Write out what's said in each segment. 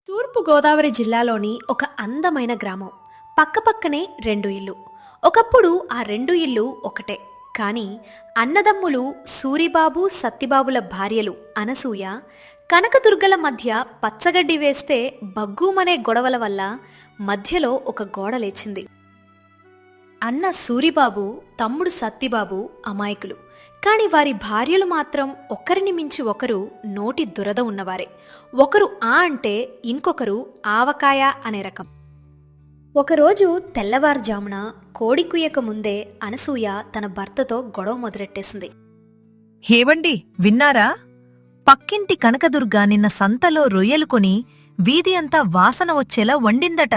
తూర్పుగోదావరి జిల్లాలోని ఒక అందమైన గ్రామం. పక్కపక్కనే రెండు ఇల్లు. ఒకప్పుడు ఆ రెండు ఇల్లు ఒకటే. కానీ అన్నదమ్ములు సూరిబాబు సత్తిబాబుల భార్యలు అనసూయ కనకదుర్గల మధ్య పచ్చగడ్డి వేస్తే బగ్గూమనే గొడవల వల్ల మధ్యలో ఒక గోడ లేచింది. అన్న సూరిబాబు, తమ్ముడు సత్తిబాబు అమాయకులు. కాని వారి భార్యలు మాత్రం ఒకరిని మించి ఒకరు నోటి దురద ఉన్నవారే. ఒకరు ఆ అంటే ఇంకొకరు ఆవకాయ అనే రకం. ఒకరోజు తెల్లవారుజామున కోడి కుయ్యక ముందే అనసూయ తన భర్తతో గొడవ మొదలెట్టేసింది. హేవండి, విన్నారా? పక్కింటి కనకదుర్గ నిన్న సంతలో రొయ్యలు కొని వీధి అంతా వాసన వచ్చేలా వండిందట.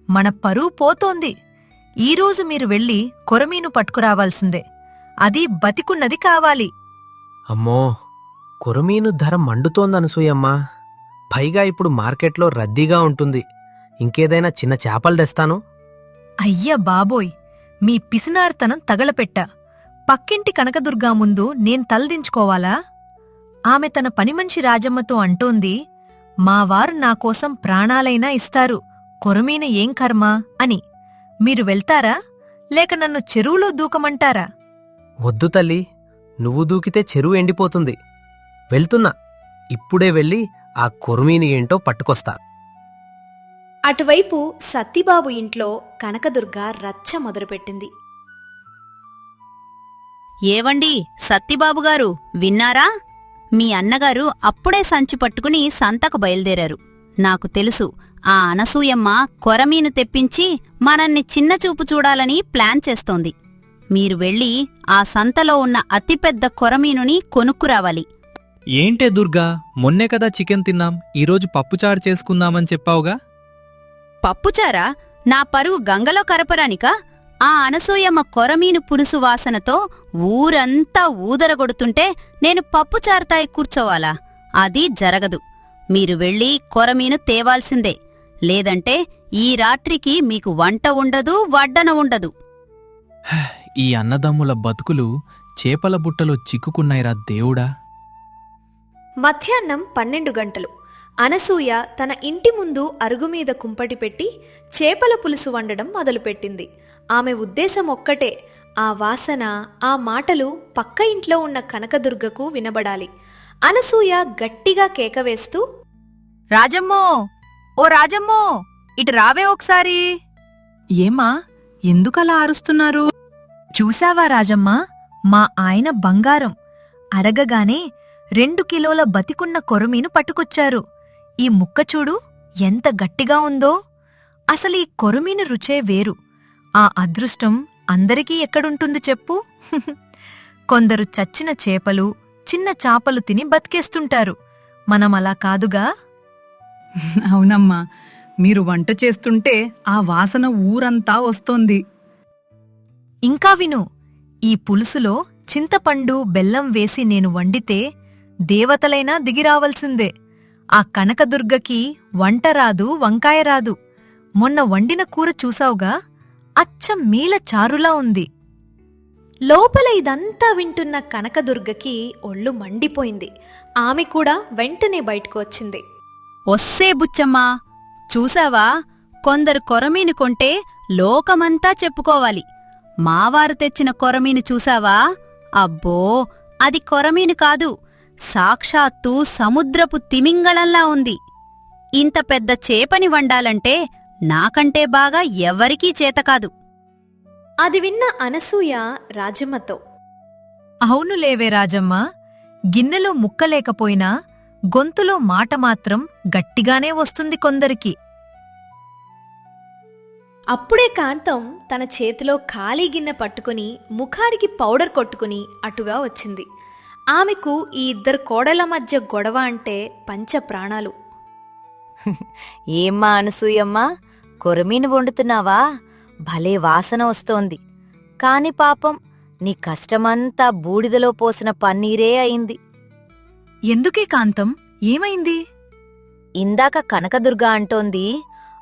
మన పరువు పోతోంది. ఈరోజు మీరు వెళ్ళి కొరమీను పట్టుకురావాల్సిందే. అది బతికున్నది కావాలి. అమ్మో, కొరమీను ధర మండుతోందనసూయమ్మా. పైగా ఇప్పుడు మార్కెట్లో రద్దీగా ఉంటుంది. ఇంకేదైనా చిన్న చేపలు తెస్తాను. అయ్య బాబోయ్, మీ పిసినార్తనం తగలపెట్టా. పక్కింటి కనకదుర్గా ముందు నేను తలదించుకోవాలా? ఆమె తన పనిమనిషి రాజమ్మతో అంటోంది, మావారు నాకోసం ప్రాణాలైనా ఇస్తారు, కొరమీన ఏం కర్మ అని. మీరు వెళ్తారా లేక నన్ను చెరువులో దూకమంటారా? వద్దు తల్లి, నువ్వు దూకితే చెరువు ఎండిపోతుంది. వెళ్తున్నా. ఇప్పుడే వెళ్ళి ఆ కొరమీను ఏంటో పట్టుకొస్తా. అటువైపు సత్తిబాబు ఇంట్లో కనకదుర్గ రచ్చ మొదలుపెట్టింది. ఏవండి సత్తిబాబుగారు, విన్నారా? మీ అన్నగారు అప్పుడే సంచి పట్టుకుని సంతకు బయలుదేరారు. నాకు తెలుసు, ఆ అనసూయమ్మ కొరమీను తెప్పించి మనల్ని చిన్నచూపు చూడాలని ప్లాన్ చేస్తోంది. మీరు వెళ్ళి ఆ సంతలో ఉన్న అతిపెద్ద కొరమీనుని కొనుక్కురావాలి. ఏంటే దుర్గా, మొన్నే కదా చికెన్ తిన్నాం, ఈరోజు పప్పుచారు చేసుకుందామని చెప్పావుగా? పప్పుచారా? నా పరువు గంగలో కరపరానికా? ఆ అనసూయమ్మ కొరమీను పులుసు వాసనతో ఊరంతా ఊదరగొడుతుంటే నేను పప్పుచారుతాయి కూర్చోవాలా? అది జరగదు. మీరు వెళ్ళి కొరమీను తేవాల్సిందే. లేదంటే ఈ రాత్రికి మీకు వంట ఉండదు, వడ్డన ఉండదు. ఈ అన్నదమ్ముల బతుకులు చేపల బుట్టలో చిక్కుకున్నాయిరా దేవుడా. మధ్యాహ్నం 12 గంటలు. అనసూయ తన ఇంటి ముందు అరుగుమీద కుంపటి పెట్టి చేపల పులుసు వండడం మొదలుపెట్టింది. ఆమె ఉద్దేశం ఒక్కటే, ఆ వాసన, ఆ మాటలు పక్క ఇంట్లో ఉన్న కనకదుర్గకు వినబడాలి. అనసూయ గట్టిగా కేకవేస్తూ, రాజమ్మో, ఓ రాజమ్మో, ఇటు రావే ఒకసారి. ఏమా, ఎందుకలా అరుస్తున్నారు? చూశావా రాజమ్మా, మా ఆయన బంగారం అడగగానే 2 కిలోల బతికున్న కొరమీను పట్టుకొచ్చారు. ఈ ముక్క చూడు ఎంత గట్టిగా ఉందో. అసలీ కొరమీను రుచే వేరు. ఆ అదృష్టం అందరికీ ఎక్కడుంటుంది చెప్పు? కొందరు చచ్చిన చేపలు, చిన్న చాపలు తిని బతికేస్తుంటారు. మనమలా కాదుగా. అవునమ్మా, మీరు వంట చేస్తుంటే ఆ వాసన ఊరంతా వస్తోంది. ఇంకా విను, ఈ పులుసులో చింతపండు, బెల్లం వేసి నేను వండితే దేవతలైనా దిగిరావల్సిందే. ఆ కనకదుర్గకి వంట రాదు, వంకాయ రాదు. మొన్న వండిన కూర చూసావుగా, అచ్చం మీల చారులా ఉంది. లోపల ఇదంతా వింటున్న కనకదుర్గకి ఒళ్ళు మండిపోయింది. ఆమె కూడా వెంటనే బయటకు వచ్చింది. ఒస్సే బుచ్చమ్మా, చూసావా? కొందరు కొరమీను కొంటే లోకమంతా చెప్పుకోవాలి. మావారు తెచ్చిన కొరమీను చూసావా? అబ్బో, అది కొరమీను కాదు, సాక్షాత్తు సముద్రపు తిమింగళంలా ఉంది. ఇంత పెద్ద చేపని వండాలంటే నాకంటే బాగా ఎవ్వరికీ చేతకాదు. అది విన్న అనసూయ రాజమ్మతో, అవునులేవే రాజమ్మా, గిన్నెలో ముక్కలేకపోయినా గొంతులో మాట మాత్రం గట్టిగానే వస్తుంది కొందరికి. అప్పుడే కాంతం తన చేతిలో ఖాళీ గిన్నె పట్టుకుని ముఖానికి పౌడర్ కొట్టుకుని అటుగా వచ్చింది. ఆమెకు ఈ ఇద్దరు కోడల మధ్య గొడవ అంటే పంచ ప్రాణాలు. ఏమ్మా అనసూయమ్మా, కొరమీను వండుతున్నావా? భలే వాసన వస్తోంది. కాని పాపం నీ కష్టమంతా బూడిదలో పోసిన పన్నీరే అయింది. ఎందుకే కాంతం, ఏమైంది? ఇందాక కనకదుర్గ అంటోంది,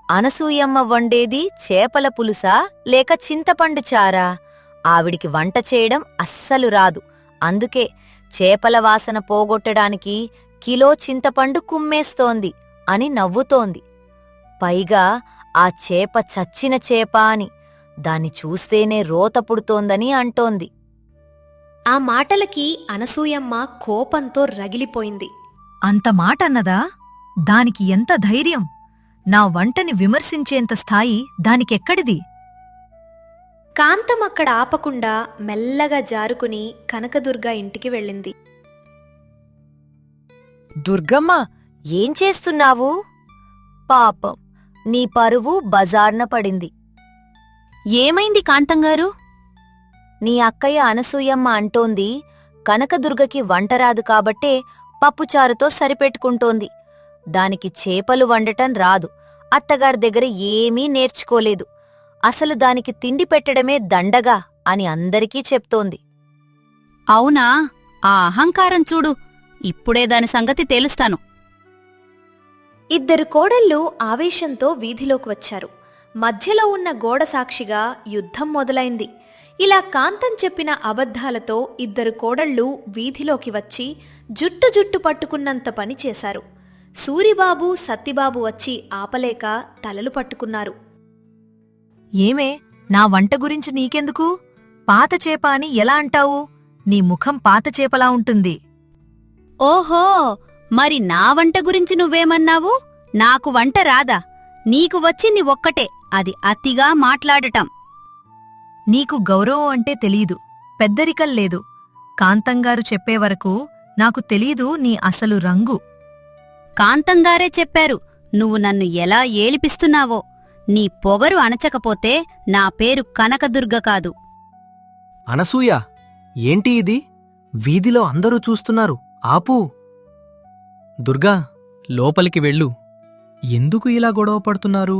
అనసూయమ్మ వండేది చేపల పులుసా లేక చింతపండు చారా? ఆవిడికి వంట చేయడం అస్సలు రాదు. అందుకే చేపల వాసన పోగొట్టడానికి కిలో చింతపండు కుమ్మేస్తోంది. అని నవ్వుతోంది. పైగా ఆ చేప చచ్చిన చేప అని, దాన్ని చూస్తేనే రోత పుడుతోందని అంటోంది. ఆ మాటలకి అనసూయమ్మ కోపంతో రగిలిపోయింది. అంత మాటన్నదా? దానికి ఎంత ధైర్యం! నా వంటని విమర్శించేంత స్థాయి దానికెక్కడిది? కాంతం అక్కడ ఆపకుండా మెల్లగా జారుకుని కనకదుర్గ ఇంటికి వెళ్ళింది. దుర్గమ్మ, ఏం చేస్తున్నావు? పాపం, నీ పరువు బజార్న పడింది. ఏమైంది కాంతంగారు? నీ అక్కయ్య అనసూయమ్మ అంటోంది కనకదుర్గకి వంటరాదు కాబట్టే పప్పుచారుతో సరిపెట్టుకుంటోంది. దానికి చేపలు వండటం రాదు, అత్తగారి దగ్గర ఏమీ నేర్చుకోలేదు. అసలు దానికి తిండి పెట్టడమే దండగా అని అందరికీ చెప్తోంది. అవునా? ఆ అహంకారం చూడు. ఇప్పుడే దాని సంగతి తేలుస్తాను. ఇద్దరు కోడళ్ళు ఆవేశంతో వీధిలోకి వచ్చారు. మధ్యలో ఉన్న గోడ సాక్షిగా యుద్ధం మొదలైంది. ఇలా కాంతం చెప్పిన అబద్ధాలతో ఇద్దరు కోడళ్ళు వీధిలోకి వచ్చి జుట్టు జుట్టు పట్టుకున్నంత పని చేశారు. సూరిబాబు, సత్తిబాబు వచ్చి ఆపలేక తలలు పట్టుకున్నారు. ఏమే, నా వంట గురించి నీకెందుకు? పాత చేప అని ఎలా అంటావు? నీ ముఖం పాత చేపలా ఉంటుంది. ఓహో, మరి నా వంట గురించి నువ్వేమన్నావు? నాకు వంట రాదా? నీకు వచ్చింది ఒక్కటే, అది అతిగా మాట్లాడటం. నీకు గౌరవం అంటే తెలీదు, పెద్దరికం లేదు. కాంతంగారు చెప్పేవరకు నాకు తెలీదు నీ అసలు రంగు. కాంతంగారే చెప్పారు నువ్వు నన్ను ఎలా ఏలిపిస్తున్నావో. నీ పొగరు అణచకపోతే నా పేరు కనకదుర్గ కాదు. అనసూయ, ఏంటి ఇది? వీధిలో అందరూ చూస్తున్నారు, ఆపు. దుర్గా, లోపలికి వెళ్ళు. ఎందుకు ఇలా గొడవ పడుతున్నారు?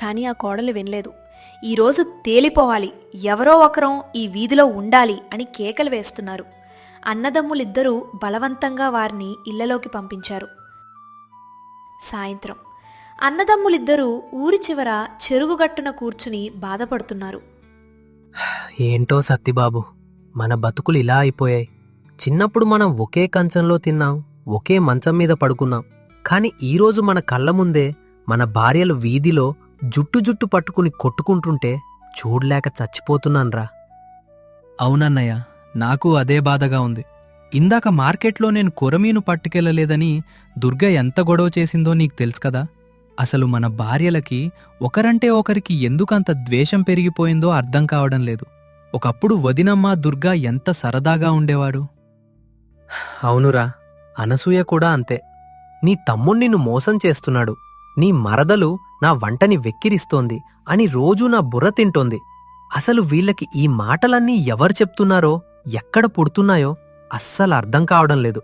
కాని ఆ కోడలు వినలేదు. ఈరోజు తేలిపోవాలి, ఎవరో ఒకరం ఈ వీధిలో ఉండాలి అని కేకలు వేస్తున్నారు. అన్నదమ్ములిద్దరూ బలవంతంగా వారిని ఇళ్లలోకి పంపించారు. సాయంత్రం అన్నదమ్ములిద్దరూ ఊరి చివర చెరువుగట్టున కూర్చుని బాధపడుతున్నారు. ఏంటో సత్తిబాబు, మన బతుకులు ఇలా అయిపోయాయి. చిన్నప్పుడు మనం ఒకే కంచంలో తిన్నాం, ఒకే మంచం మీద పడుకున్నాం. కాని ఈరోజు మన కళ్ళ ముందే మన భార్యలు వీధిలో జుట్టు జుట్టు పట్టుకుని కొట్టుకుంటుంటే చూడలేక చచ్చిపోతున్నాన్రా. అవునన్నయ్య, నాకు అదే బాధగా ఉంది. ఇందాక మార్కెట్లో నేను కొరమీను పట్టుకెళ్లలేదని దుర్గ ఎంత గొడవ చేసిందో నీకు తెలుసు కదా. అసలు మన భార్యలకి ఒకరంటే ఒకరికి ఎందుకంత ద్వేషం పెరిగిపోయిందో అర్థం కావడం లేదు. ఒకప్పుడు వదినమ్మ, దుర్గా ఎంత సరదాగా ఉండేవారు. అవునురా, అనసూయ కూడా అంతే. నీ తమ్ముణ్ణి నిన్ను మోసం చేస్తున్నాడు, నీ మరదలు నా వంటని వెక్కిరిస్తోంది అని రోజూ నా బుర్ర తింటోంది. అసలు వీళ్ళకి ఈ మాటలన్నీ ఎవరు చెప్తున్నారో, ఎక్కడ పుడుతున్నాయో అస్సలు అర్థం కావడం లేదు.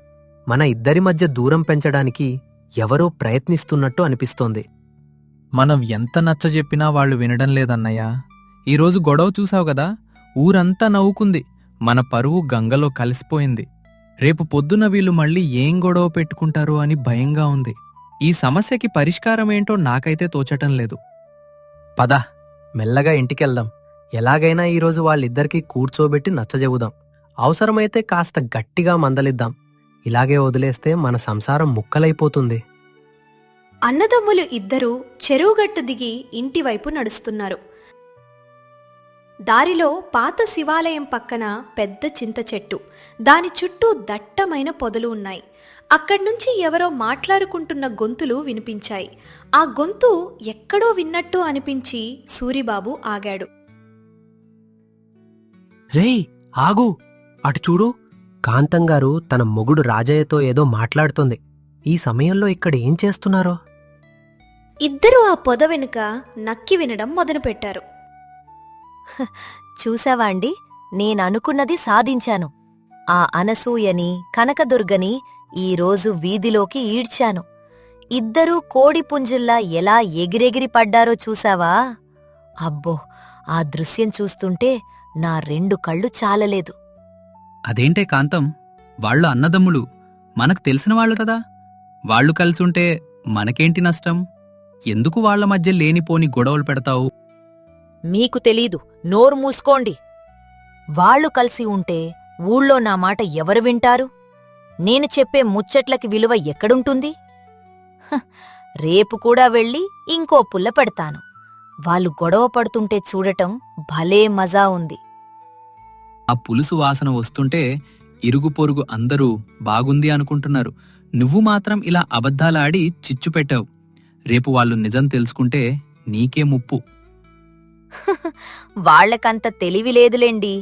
మన ఇద్దరి మధ్య దూరం పెంచడానికి ఎవరో ప్రయత్నిస్తున్నట్టు అనిపిస్తోంది. మనం ఎంత నచ్చజెప్పినా వాళ్ళు వినడం లేదన్నయ్య. ఈరోజు గొడవ చూసావు గదా, ఊరంతా నవ్వుకుంది. మన పరువు గంగలో కలిసిపోయింది. రేపు పొద్దున వీళ్ళు మళ్ళీ ఏం గొడవ పెట్టుకుంటారో అని భయంగా ఉంది. ఈ సమస్యకి పరిష్కారమేంటో నాకైతే తోచటం లేదు. పద, మెల్లగా ఇంటికెళ్దాం. ఎలాగైనా ఈరోజు వాళ్ళిద్దరికీ కూర్చోబెట్టి నచ్చజెబుదాం. అవసరమైతే కాస్త గట్టిగా మందలిద్దాం. ఇలాగే వదిలేస్తే మన సంసారం ముక్కలైపోతుంది. అన్నదమ్ములు ఇద్దరూ చెరువుగట్టు దిగి ఇంటివైపు నడుస్తున్నారు. దారిలో పాత శివాలయం పక్కన పెద్ద చింత చెట్టు, దాని చుట్టూ దట్టమైన పొదలు ఉన్నాయి. అక్కడ్నుంచి ఎవరో మాట్లాడుకుంటున్న గొంతులు వినిపించాయి. ఆ గొంతు ఎక్కడో విన్నట్టు అనిపించి సూరిబాబు ఆగాడు. రేయ్, ఆగు! అటు చూడు, కాంతంగారు తన మొగుడు రాజయ్యతో ఏదో మాట్లాడుతోంది. ఈ సమయంలో ఇక్కడ ఏం చేస్తున్నారో? ఇద్దరూ ఆ పొద వెనుక నక్కి వినడం మొదలుపెట్టారు. చూశావాండి, నేననుకున్నది సాధించాను. ఆ అనసూయని, కనకదుర్గని ఈరోజు వీధిలోకి ఈడ్చాను. ఇద్దరూ కోడిపుంజుల్లా ఎలా ఎగిరెగిరి పడ్డారో చూశావా? అబ్బో, ఆ దృశ్యం చూస్తుంటే నా 2 కళ్ళు చాలలేదు. అదేంటే కాంతం, వాళ్ళు అన్నదమ్ములు, మనకు తెలిసిన వాళ్ళు కదా. వాళ్ళు కలిసుంటే మనకేంటి నష్టం? ఎందుకు వాళ్ల మధ్య లేనిపోని గొడవలు పెడతావు? మీకు తెలీదు, నోరు మూసుకోండి. వాళ్ళు కలిసి ఉంటే ఊళ్ళో నా మాట ఎవరు వింటారు? నేను చెప్పే ముచ్చట్లకి విలువ ఎక్కడుంటుంది? హ, రేపు కూడా వెళ్ళి ఇంకో పుల్ల పెడతాను. వాళ్ళు గొడవ పడుతుంటే చూడటం భలే మజా ఉంది. ఆ పులుసు వాసన వస్తుంటే ఇరుగు పొరుగు అందరూ బాగుంది అనుకుంటున్నారు. నువ్వు మాత్రం ఇలా అబద్ధాలాడి చిచ్చు పెట్టావు. రేపు వాళ్ళు నిజం తెలుసుకుంటే నీకే ముప్పు. వాళ్లకంత తెలివి లేదులేండి.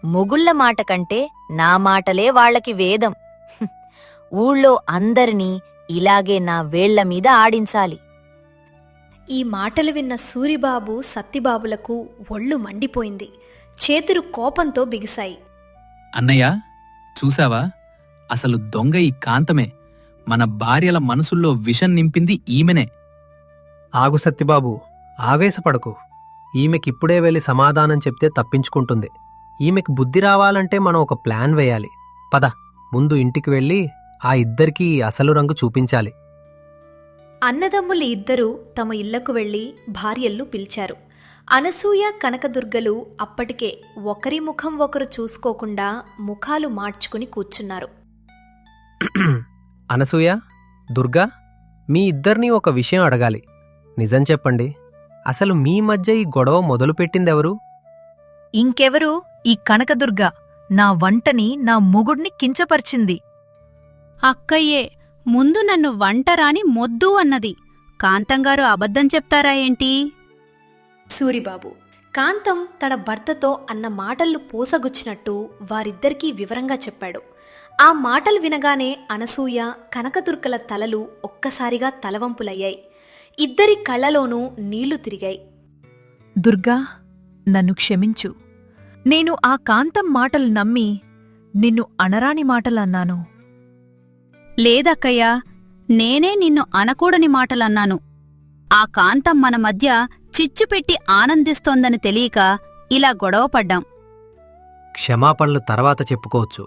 మొగుళ్ళ మాట కంటే నా మాటలే వాళ్లకి వేదం. హ్, ఊళ్ళో అందరినీ ఇలాగే నా వేళ్ల మీద ఆడించాలి. ఈ మాటలు విన్న సూరిబాబు సత్తిబాబులకు ఒళ్ళు మండిపోయింది. చేతులు కోపంతో బిగిశాయి. అన్నయ్య, చూసావా? అసలు దొంగ ఈ కాంతమే. మన భార్యల మనసుల్లో విషం నింపింది ఈమెనే. ఆగు సత్తిబాబు, ఆవేశపడకు. ఈమెకిప్పుడే వెళ్ళి సమాధానం చెప్తే తప్పించుకుంటుంది. ఈమెకి బుద్ధి రావాలంటే మనం ఒక ప్లాన్ వేయాలి. పద, ముందు ఇంటికి వెళ్ళి ఆ ఇద్దరికీ అసలు రంగు చూపించాలి. అన్నదమ్ములు ఇద్దరూ తమ ఇళ్లకు వెళ్లి భార్యలను పిలిచారు. అనసూయ కనకదుర్గలు అప్పటికే ఒకరి ముఖం ఒకరు చూసుకోకుండా ముఖాలు మార్చుకుని కూర్చున్నారు. అనసూయ, దుర్గా, మీ ఇద్దరినీ ఒక విషయం అడగాలి. నిజం చెప్పండి, అసలు మీ మధ్య ఈ గొడవ మొదలుపెట్టిందెవరు? ఇంకెవరు? ఈ కనకదుర్గ నా వంటని, నా మొగుడ్ని కించపరిచింది. అక్కయ్యే ముందు నన్ను వంటరాని మొద్దు అన్నది. కాంతంగారు అబద్ధం చెప్తారా ఏంటి? సూరిబాబు కాంతం తన భర్తతో అన్న మాటలు పూసగుచ్చినట్టు వారిద్దరికీ వివరంగా చెప్పాడు. ఆ మాటలు వినగానే అనసూయ కనకదుర్గల తలలు ఒక్కసారిగా తలవంపులయ్యాయి. ఇద్దరి కళ్ళలోనూ నీళ్లు తిరిగాయి. దుర్గా, నన్ను క్షమించు. నేను ఆ కాంతం మాటలు నమ్మి నిన్ను అనరాని మాటలన్నాను. లేదక్కయ్యా, నేనే నిన్ను అనకూడని మాటలన్నాను. ఆ కాంతం మన మధ్య చిచ్చుపెట్టి ఆనందిస్తోందని తెలియక ఇలా గొడవపడ్డాం. క్షమాపణలు తర్వాత చెప్పుకోవచ్చు.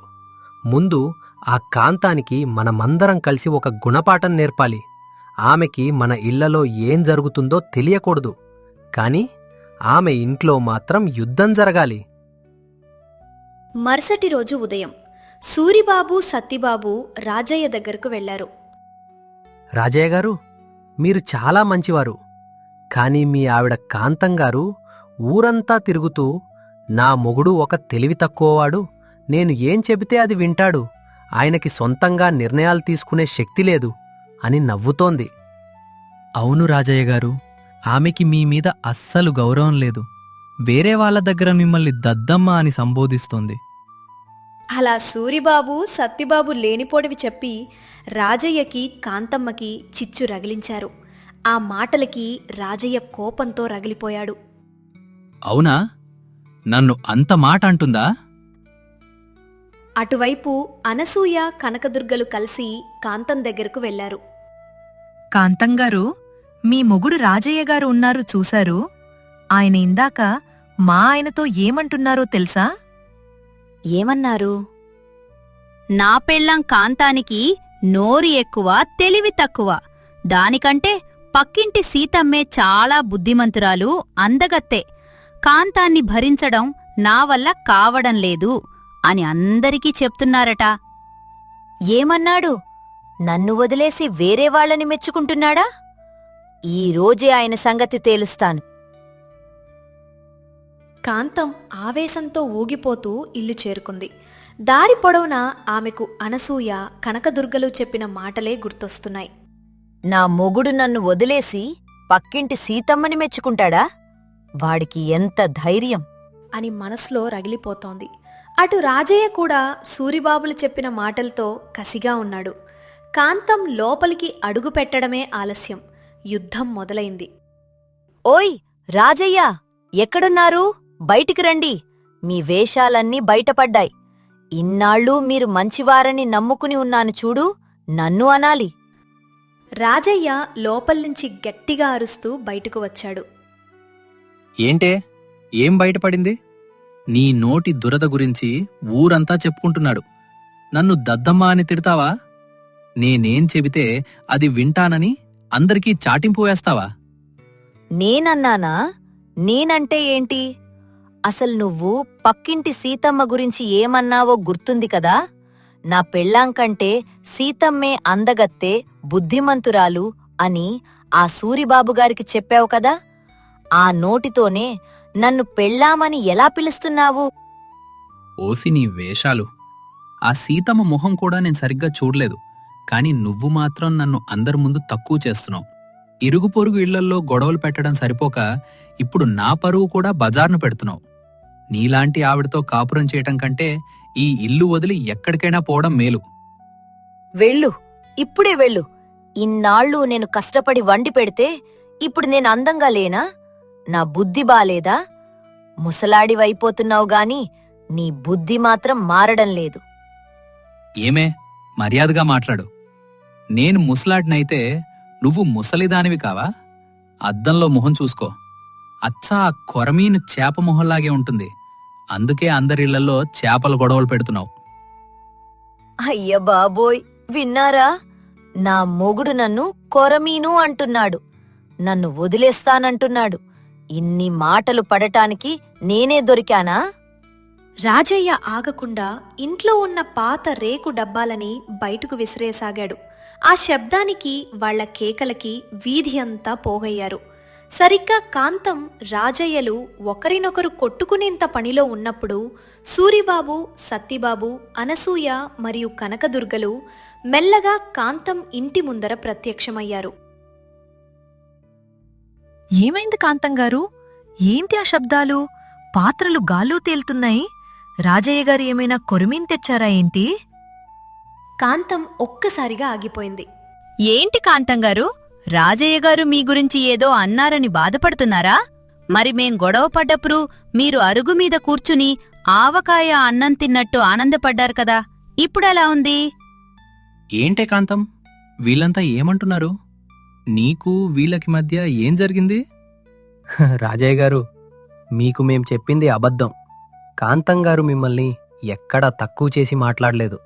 ముందు ఆ కాంతానికి మనమందరం కలిసి ఒక గుణపాఠం నేర్పాలి. ఆమెకి మన ఇళ్లలో ఏం జరుగుతుందో తెలియకూడదు. కాని ఆమె ఇంట్లో మాత్రం యుద్ధం జరగాలి. మరుసటి రోజు ఉదయం సూరిబాబు సత్తిబాబు రాజయ్య దగ్గరకు వెళ్లారు. రాజయ్య గారు, మీరు చాలా మంచివారు. కాని మీ ఆవిడ కాంతంగారు ఊరంతా తిరుగుతూ, నా మొగుడు ఒక తెలివి తక్కువవాడు, నేను ఏం చెబితే అది వింటాడు, ఆయనకి సొంతంగా నిర్ణయాలు తీసుకునే శక్తి లేదు అని నవ్వుతోంది. అవును రాజయ్య గారు, ఆమెకి మీ మీద అస్సలు గౌరవం లేదు. వేరే వాళ్ళ దగ్గర మిమ్మల్ని దద్దమ్మ అని సంబోధిస్తోంది. అలా సూరిబాబు సత్తిబాబు లేనిపోడివి చెప్పి రాజయ్యకి కాంతమ్మకి చిచ్చు రగిలించారు. ఆ మాటలకి రాజయ్య కోపంతో రగిలిపోయాడు. అవునా? నన్ను అంత మాట అంటుందా? అటువైపు అనసూయ కనకదుర్గలు కలిసి కాంతం దగ్గరకు వెళ్లారు. కాంతంగారు, మీ మొగుడు రాజయ్యగారు ఉన్నారు చూశారు. ఆయన ఇందాక మా ఆయనతో ఏమంటున్నారో తెలుసా? ఏమన్నారు? నా పెళ్ళాం కాంతానికి నోరు ఎక్కువ, తెలివి తక్కువ. దానికంటే పక్కింటి సీతమ్మే చాలా బుద్ధిమంతురాలు, అందగత్తే. కాంతాన్ని భరించడం నా వల్ల కావడం లేదు అని అందరికీ చెప్తున్నారట. ఏమన్నాడు? నన్ను వదిలేసి వేరే వాళ్ళని మెచ్చుకుంటున్నాడా? ఈ రోజే ఆయన సంగతి తేలుస్తాను. కాంతం ఆవేశంతో ఊగిపోతూ ఇల్లు చేరుకుంది. దారి పొడవునా ఆమెకు అనసూయ కనకదుర్గలు చెప్పిన మాటలే గుర్తొస్తున్నాయి. నా మొగుడు నన్ను వదిలేసి పక్కింటి సీతమ్మని మెచ్చుకుంటాడా? వాడికి ఎంత ధైర్యం! అని మనసులో రగిలిపోతోంది. అటు రాజయ్య కూడా సూరిబాబులు చెప్పిన మాటలతో కసిగా ఉన్నాడు. కాంతం లోపలికి అడుగు పెట్టడమే ఆలస్యం. యుద్ధం మొదలైంది. ఓయ్ రాజయ్య, ఎక్కడున్నారు? బయటికి రండి. మీ వేషాలన్నీ బయటపడ్డాయి. ఇన్నాళ్ళూ మీరు మంచివారని నమ్ముకుని ఉన్నాను చూడు, నన్ను అనాలి. రాజయ్య లోపల్నుంచి గట్టిగా అరుస్తూ బయటకు వచ్చాడు. ఏంటే? ఏం బయటపడింది? నీ నోటి దురద గురించి ఊరంతా చెప్పుకుంటున్నాడు. నన్ను దద్దమ్మ అని తిడతావా? నేనేం చెబితే అది వింటానని అందరికీ చాటింపు వేస్తావా? నేనన్నానా? నేనంటే ఏంటి? అసలు నువ్వు పక్కింటి సీతమ్మ గురించి ఏమన్నావో గుర్తుంది కదా? నా పెళ్ళాం కంటే సీతమ్మే అందగత్తే బుద్ధిమంతురాలు అని ఆ సూరిబాబుగారికి చెప్పావు కదా, ఆ నోటితోనే నన్ను పెళ్ళామని ఎలా పిలుస్తున్నావు? ఓసి నీ వేషాలు. ఆ సీతమ్మ మొహం కూడా నేను సరిగ్గా చూడలేదు, కాని నువ్వు మాత్రం నన్ను అందరి ముందు తక్కువ చేస్తున్నావు. ఇరుగు పొరుగు ఇళ్లల్లో గొడవలు పెట్టడం సరిపోక ఇప్పుడు నా పరువు కూడా బజార్ను పెడుతున్నావు. నీలాంటి ఆవిడతో కాపురం చేయటం కంటే ఈ ఇల్లు వదిలి ఎక్కడికైనా పోవడం మేలు. వెళ్ళు, ఇప్పుడే వెళ్ళు. ఇన్నాళ్ళు నేను కష్టపడి వండి పెడితే ఇప్పుడు నేను అందంగా లేనా? నా బుద్ధి బాలేదా? ముసలాడివైపోతున్నావు గాని నీ బుద్ధి మాత్రం మారడం లేదు. ఏమే, మర్యాదగా మాట్లాడు. నేను ముసలాడినైతే నువ్వు ముసలిదానివి కావా? అద్దంలో మొహం చూసుకో. అచ్చా ఆ కొరమీను చేప మొహంలాగే ఉంటుంది. అందుకే అందరిళ్లలో చేపల గొడవలు పెడుతున్నావు. అయ్య బాబోయ్, విన్నారా? నా మొగుడు నన్ను కొరమీను అంటున్నాడు, నన్ను వదిలేస్తానంటున్నాడు. ఇన్ని మాటలు పడటానికి నేనే దొరికానా? రాజయ్య ఆగకుండా ఇంట్లో ఉన్న పాత రేకు డబ్బాలని బయటకు విసిరేసాగాడు. ఆ శబ్దానికి వాళ్ల కేకలకి వీధి అంతా పోగయ్యారు. సరిగ్గా కాంతం, రాజయ్యలు ఒకరినొకరు కొట్టుకునేంత పనిలో ఉన్నప్పుడు సూరిబాబు, సత్తిబాబు, అనసూయ మరియు కనకదుర్గలు మెల్లగా కాంతం ఇంటి ముందర ప్రత్యక్షమయ్యారు. ఏమైంది కాంతంగారు? ఏంటి ఆ శబ్దాలు? పాత్రలు గాల్లో తేలుతున్నాయి. రాజయ్య గారు ఏమైనా కొరిమీన్ తెచ్చారా ఏంటి? కాంతం ఒక్కసారిగా ఆగిపోయింది. ఏంటి కాంతంగారు, రాజయ్య గారు మీ గురించి ఏదో అన్నారని బాధపడుతున్నారా? మరి మేం గొడవ పడ్డప్పుడు మీరు అరుగు మీద కూర్చుని ఆవకాయ అన్నం తిన్నట్టు ఆనందపడ్డారు కదా, ఇప్పుడెలా ఉంది? ఏంటే కాంతం, వీళ్ళంతా ఏమంటున్నారు? నీకు వీళ్ళకి మధ్య ఏం జరిగింది? రాజయ్య గారు, మీకు మేం చెప్పింది అబద్ధం. కాంతం గారు మిమ్మల్ని ఎక్కడా తక్కువ చేసి మాట్లాడలేదు.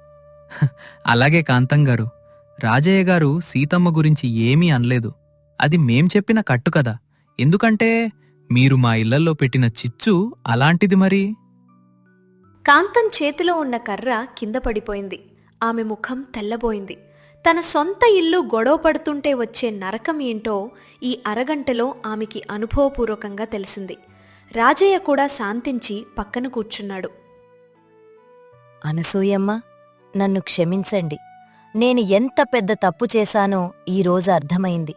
అలాగే కాంతం గారు, రాజయ్య గారు సీతమ్మ గురించి ఏమీ అనలేదు. అది మేం చెప్పిన కట్టు కదా. ఎందుకంటే మీరు మా ఇళ్లల్లో పెట్టిన చిచ్చు అలాంటిది. మరి కాంతం చేతిలో ఉన్న కర్ర కింద పడిపోయింది. ఆమె ముఖం తెల్లబోయింది. తన సొంత ఇల్లు గొడవ పడుతుంటే వచ్చే నరకం ఏంటో ఈ అరగంటలో ఆమెకి అనుభవపూర్వకంగా తెలిసింది. రాజయ్య కూడా శాంతించి పక్కన కూర్చున్నాడు. అనసూయమ్మ, నన్ను క్షమించండి. నేను ఎంత పెద్ద తప్పు చేశానో ఈరోజు అర్థమైంది.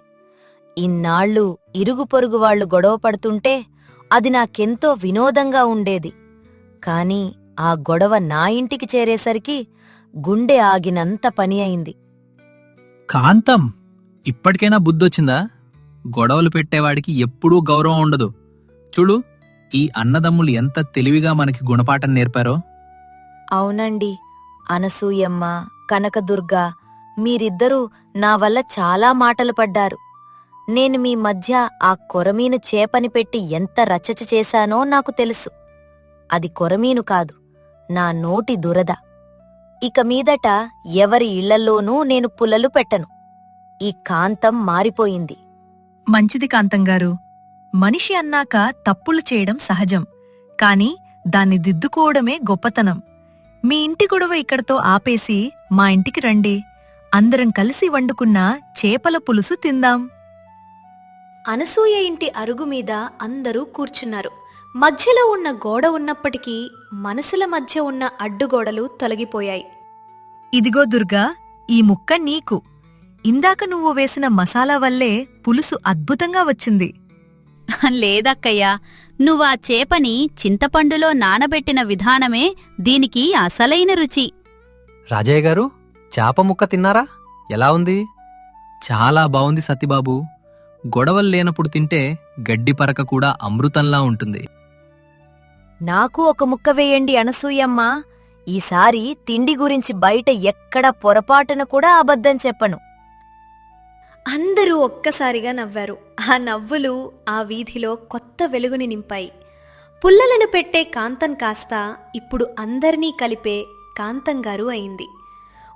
ఇన్నాళ్ళు ఇరుగు పొరుగు వాళ్లు గొడవ పడుతుంటే అది నాకెంతో వినోదంగా ఉండేది. కాని ఆ గొడవ నా ఇంటికి చేరేసరికి గుండె ఆగినంత పని అయింది. కాంతం, ఇప్పటికైనా బుద్ధొచ్చిందా? గొడవలు పెట్టేవాడికి ఎప్పుడూ గౌరవం ఉండదు. చూడు, ఈ అన్నదమ్ములు ఎంత తెలివిగా మనకి గుణపాఠం నేర్పారో. అవునండి, అనసూయమ్మ, కనకదుర్గ, మీరిద్దరూ నా వల్ల చాలా మాటలు పడ్డారు. నేను మీ మధ్య ఆ కొరమీను చేపని పెట్టి ఎంత రచ్చచ చేశానో నాకు తెలుసు. అది కొరమీను కాదు, నా నోటి దురద. ఇక మీదట ఎవరి ఇళ్లల్లోనూ నేను పుల్లలు పెట్టను. ఈ కాంతం మారిపోయింది. మంచిది కాంతంగారు. మనిషి అన్నాక తప్పులు చేయడం సహజం, కాని దాన్ని దిద్దుకోవడమే గొప్పతనం. మీ ఇంటి గొడవ ఇక్కడతో ఆపేసి మా ఇంటికి రండి. అందరం కలిసి వండుకున్న చేపల పులుసు తిందాం. అనసూయ ఇంటి అరుగు మీద అందరూ కూర్చున్నారు. మధ్యలో ఉన్న గోడ ఉన్నప్పటికీ మనసుల మధ్య ఉన్న అడ్డుగోడలు తొలగిపోయాయి. ఇదిగో దుర్గా, ఈ ముక్క నీకు. ఇందాక నువ్వు వేసిన మసాలా వల్లే పులుసు అద్భుతంగా వచ్చింది. లేదక్కయ్యా, నువ్వా చేపని చింతపండులో నానబెట్టిన విధానమే దీనికి అసలైన రుచి. రాజయ్య గారు, చేప ముక్క తిన్నారా? ఎలా ఉంది? చాలా బావుంది సత్తిబాబు. గొడవలు లేనప్పుడు తింటే గడ్డి పరక కూడా అమృతంలా ఉంటుంది. నాకు ఒక ముక్క వేయండి అనసూయమ్మ. ఈసారి తిండి గురించి బయట ఎక్కడ పొరపాటున కూడా అబద్ధం చెప్పను. అందరూ ఒక్కసారిగా నవ్వారు. ఆ నవ్వులు ఆ వీధిలో కొత్త వెలుగుని నింపాయి. పుల్లలను పెట్టే కాంతం కాస్త ఇప్పుడు అందరినీ కలిపే కాంతంగారు అయింది.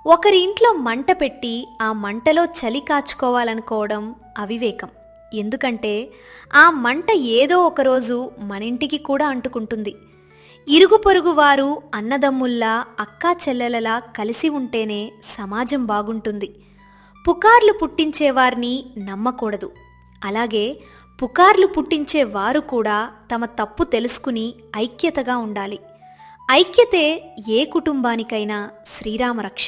ఒకరి ఇంట్లో మంట పెట్టి ఆ మంటలో చలి కాచుకోవాలనుకోవడం అవివేకం. ఎందుకంటే ఆ మంట ఏదో ఒకరోజు మనింటికి కూడా అంటుకుంటుంది. ఇరుగు పొరుగు వారు అన్నదమ్ముల్లా అక్కా చెల్లెలలా కలిసి ఉంటేనే సమాజం బాగుంటుంది. పుకార్లు పుట్టించేవారిని నమ్మకూడదు. అలాగే పుకార్లు పుట్టించే వారు కూడా తమ తప్పు తెలుసుకుని ఐక్యతగా ఉండాలి. ఐక్యతే ఏ కుటుంబానికైనా శ్రీరామరక్ష.